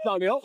老刘，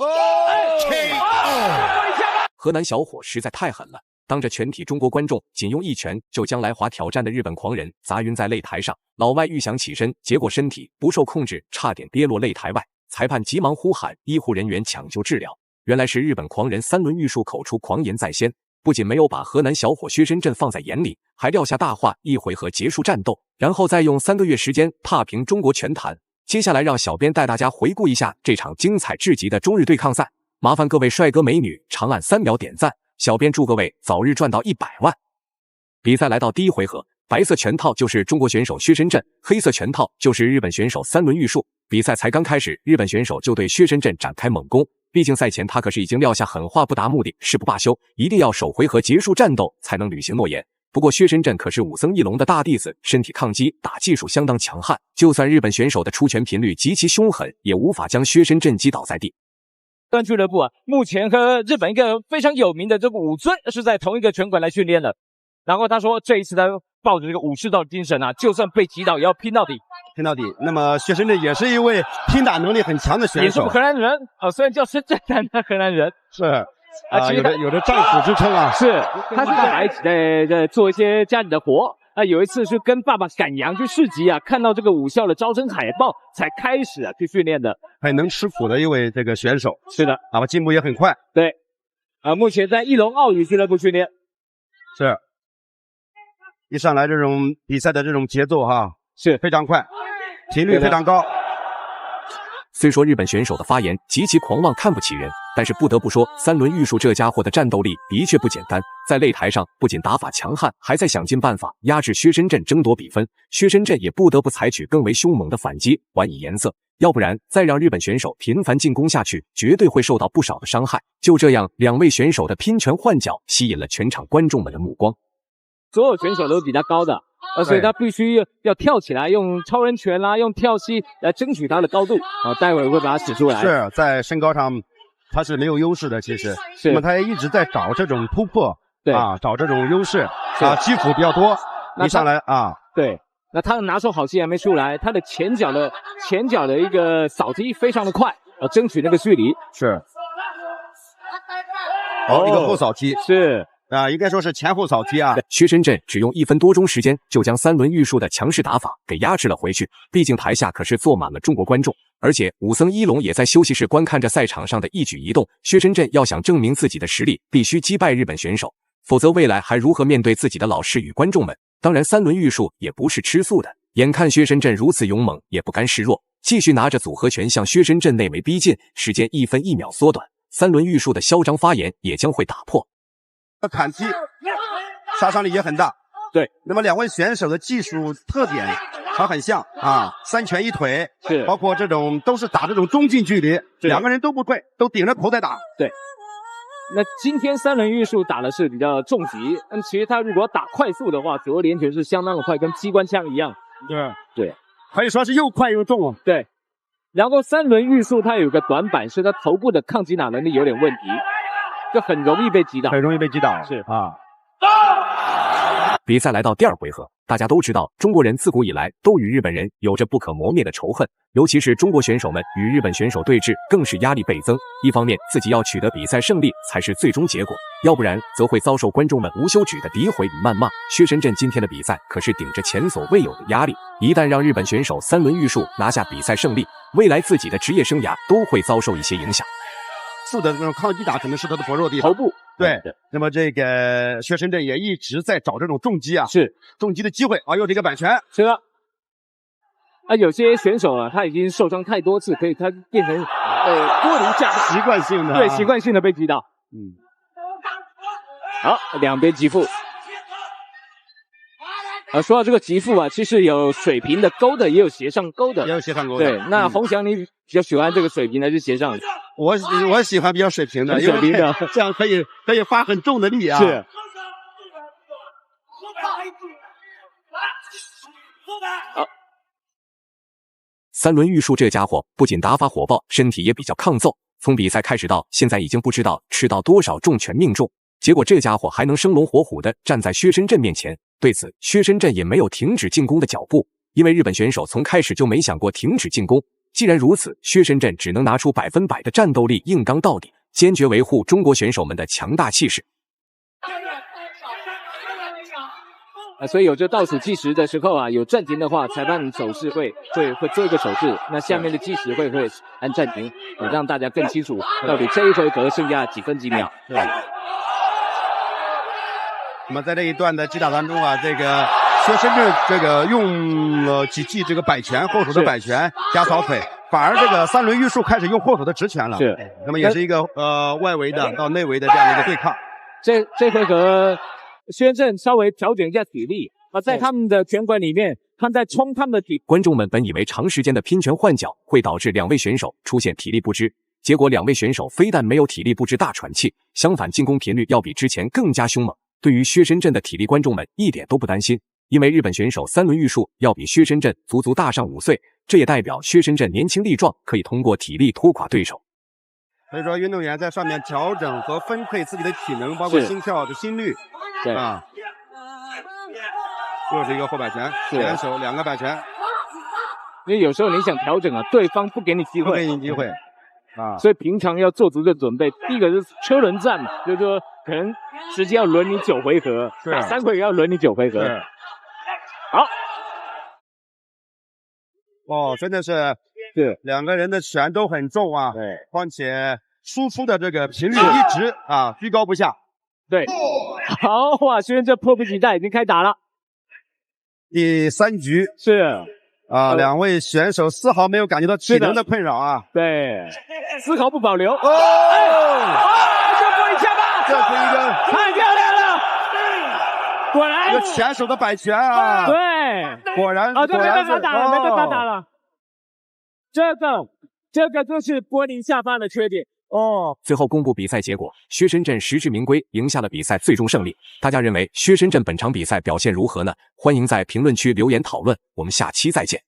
河南小伙实在太狠了，当着全体中国观众，仅用一拳就将来华挑战的日本狂人砸晕在擂台上。老外欲想起身，结果身体不受控制，差点跌落擂台外。裁判急忙呼喊医护人员抢救治疗。原来是日本狂人三轮玉树口出狂言在先，不仅没有把河南小伙薛深圳放在眼里，还撂下大话，一回合结束战斗，然后再用3个月时间踏平中国拳坛。接下来让小编带大家回顾一下这场精彩至极的中日对抗赛。麻烦各位帅哥美女长按3秒点赞，小编祝各位早日赚到100万。比赛来到第一回合，白色拳套就是中国选手薛深圳，黑色拳套就是日本选手三轮玉树。比赛才刚开始，日本选手就对薛深圳展开猛攻，毕竟赛前他可是已经撂下狠话，不达目的誓不罢休，一定要首回合结束战斗才能履行诺言。不过薛深圳可是武僧义龙的大弟子，身体抗击打技术相当强悍，就算日本选手的出拳频率极其凶狠，也无法将薛深圳击倒在地。俱乐部啊，目前和日本一个非常有名的这个武尊是在同一个拳馆来训练的。然后他说，这一次他抱着这个武士道的精神啊，就算被击倒也要拼到底，拼到底。那么薛深圳也是一位拼打能力很强的选手，也是荷兰人啊，虽然叫深圳，但他荷兰人是。其实有着战斧之称啊，是他是跟爸爸一起在做一些家里的活啊。有一次是跟爸爸赶羊去市集啊，看到这个武校的招生海报，才开始去训练的。很能吃苦的一位这个选手，是的，啊，进步也很快。对，目前在翼龙奥羽俱乐部训练。是，一上来这种比赛的这种节奏哈，是非常快，频率非常高。虽说日本选手的发言极其狂妄，看不起人，但是不得不说，三轮玉树这家伙的战斗力的确不简单。在擂台上不仅打法强悍，还在想尽办法压制薛深圳，争夺比分。薛深圳也不得不采取更为凶猛的反击，还以颜色。要不然再让日本选手频繁进攻下去，绝对会受到不少的伤害。就这样，两位选手的拼拳换脚吸引了全场观众们的目光。所有选手都比他高的。所以他必须要跳起来，用超人拳啦，用跳膝来争取他的高度啊！待会儿会把它使出来。是在身高上他是没有优势的，其实，那么他也一直在找这种突破，对啊，找这种优势啊，基础比较多，一上来啊，对，那他拿手好戏还没出来，他的前脚的一个扫击非常的快，争取那个距离是。一个后扫击是。应该说是前后扫击啊。薛深圳只用1分多钟时间，就将三轮玉树的强势打法给压制了回去。毕竟台下可是坐满了中国观众，而且武僧一龙也在休息室观看着赛场上的一举一动。薛深圳要想证明自己的实力，必须击败日本选手，否则未来还如何面对自己的老师与观众们？当然，三轮玉树也不是吃素的，眼看薛深圳如此勇猛，也不甘示弱，继续拿着组合拳向薛深圳内围逼近。时间1分1秒缩短，三轮玉树的嚣张发言也将会打破。砍击杀伤力也很大，对。那么两位选手的技术特点还很像啊，3拳1腿，是，包括这种都是打这种中近距离，两个人都不退，都顶着头在打。对。那今天三轮玉树打的是比较重击，其实他如果打快速的话，左右连拳是相当的快，跟机关枪一样。对，可以说是又快又重啊。对。然后三轮玉树他有个短板，是他头部的抗击打能力有点问题。就很容易被击倒，是啊。比赛来到第2回合，大家都知道，中国人自古以来都与日本人有着不可磨灭的仇恨，尤其是中国选手们与日本选手对峙，更是压力倍增。一方面，自己要取得比赛胜利才是最终结果，要不然则会遭受观众们无休止的诋毁与谩骂。薛深圳今天的比赛可是顶着前所未有的压力，一旦让日本选手三轮玉树拿下比赛胜利，未来自己的职业生涯都会遭受一些影响。的那种抗击打可能是他的薄弱地方，头部对。那么这个薛深圳也一直在找这种重击啊，是重击的机会啊，又这个板拳是的。有些选手啊，他已经受伤太多次，可以他变成多离架习惯性的，对，习惯性的被击倒。好，两边击负。说到这个击负啊，其实有水平的勾的，也有斜上勾的，对，那洪翔你比较喜欢这个水平的还是斜上的？我喜欢比较水平的，水平的，这样可以发很重的力啊。是。好。三轮玉树这家伙不仅打法火爆，身体也比较抗揍。从比赛开始到现在，已经不知道吃到多少重拳命中。结果这家伙还能生龙活虎的站在薛深圳面前。对此，薛深圳也没有停止进攻的脚步，因为日本选手从开始就没想过停止进攻。既然如此，薛深圳只能拿出100%的战斗力，硬刚到底，坚决维护中国选手们的强大气势。所以有这倒数计时的时候啊，有暂停的话，裁判手势会做一个手势，那下面的计时会按暂停，让大家更清楚到底这一回合剩下几分几秒。对。那么在这一段的击打当中啊，这个薛深圳这个用了几记这个摆拳，后手的摆拳加扫腿，反而这个三轮玉树开始用后手的直拳了。是，那么也是一个外围的到内围的这样的一个对抗。这回合薛深圳稍微调整一下体力啊，在他们的拳馆里面，他们在冲他们的体。观众们本以为长时间的拼拳换脚会导致2位选手出现体力不支，结果2位选手非但没有体力不支大喘气，相反进攻频率要比之前更加凶猛。对于薛深圳的体力，观众们一点都不担心，因为日本选手三轮玉树要比薛深圳足大上5岁，这也代表薛深圳年轻力壮，可以通过体力拖垮对手。所以说，运动员在上面调整和分配自己的体能，包括心跳的心率，对啊，又是一个后摆拳，连手2个摆拳。因为有时候你想调整啊，对方不给你机会，不给你机会啊，所以平常要做足这准备。第一个是车轮战嘛，就是说可能时间要轮你9回合，对3回合要轮你9回合。好，哦，真的是2个人的拳都很重啊，对，况且输出的这个频率一直啊居高不下。对，好哇，薛深圳迫不及待已经开打了。第3局是啊，2位选手丝毫没有感觉到体能的困扰啊，对，丝毫不保留。哦，这过一下吧，这是一个太漂亮了，果然一个前手的摆拳啊，对，果然这没办法打了，没办法打了。这个就是柏林下方的缺点哦。最后公布比赛结果，薛深圳实至名归，赢下了比赛最终胜利。大家认为薛深圳本场比赛表现如何呢？欢迎在评论区留言讨论，我们下期再见。